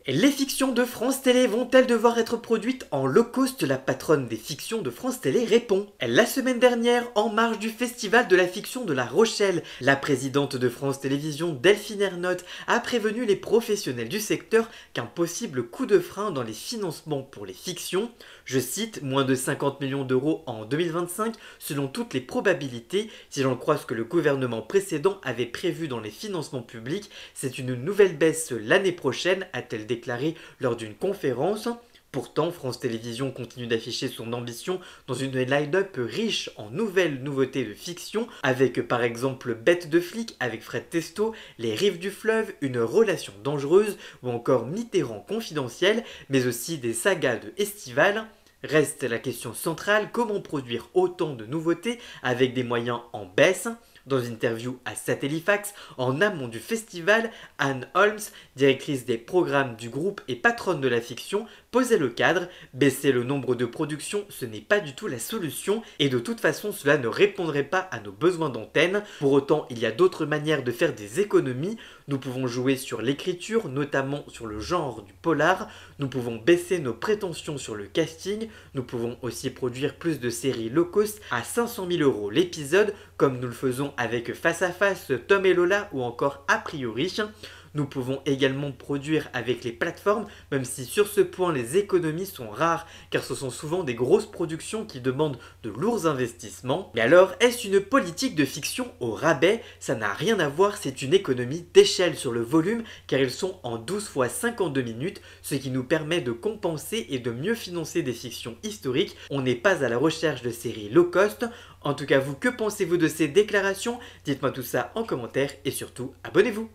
Les fictions de France Télé vont-elles devoir être produites en low cost? La patronne des fictions de France Télé répond. La semaine dernière, en marge du Festival de la fiction de La Rochelle, la présidente de France Télévisions, Delphine Ernotte, a prévenu les professionnels du secteur qu'un possible coup de frein dans les financements pour les fictions, je cite, moins de 50 millions d'euros en 2025, selon toutes les probabilités, si l'on croit ce que le gouvernement précédent avait prévu dans les financements publics, c'est une nouvelle baisse l'année prochaine, a-t-elle déclaré lors d'une conférence. Pourtant, France Télévisions continue d'afficher son ambition dans une line-up riche en nouvelles nouveautés de fiction, avec par exemple Bête de flic avec Fred Testo, Les Rives du fleuve, Une relation dangereuse ou encore Mitterrand confidentiel, mais aussi des sagas de Estival. Reste la question centrale, comment produire autant de nouveautés avec des moyens en baisse? Dans une interview à Satellifax, en amont du festival, Anne Holmes, directrice des programmes du groupe et patronne de la fiction, posait le cadre. Baisser le nombre de productions, ce n'est pas du tout la solution et de toute façon cela ne répondrait pas à nos besoins d'antenne. Pour autant, il y a d'autres manières de faire des économies. Nous pouvons jouer sur l'écriture, notamment sur le genre du polar. Nous pouvons baisser nos prétentions sur le casting. Nous pouvons aussi produire plus de séries low cost à 500 000 € l'épisode, comme nous le faisons avec Face à Face, Tom et Lola ou encore A priori. Nous pouvons également produire avec les plateformes, même si sur ce point les économies sont rares, car ce sont souvent des grosses productions qui demandent de lourds investissements. Mais alors, est-ce une politique de fiction au rabais? Ça n'a rien à voir, c'est une économie d'échelle sur le volume, car ils sont en 12 fois 52 minutes, ce qui nous permet de compenser et de mieux financer des fictions historiques. On n'est pas à la recherche de séries low cost. En tout cas, vous, que pensez-vous de ces déclarations? Dites-moi tout ça en commentaire et surtout, abonnez-vous!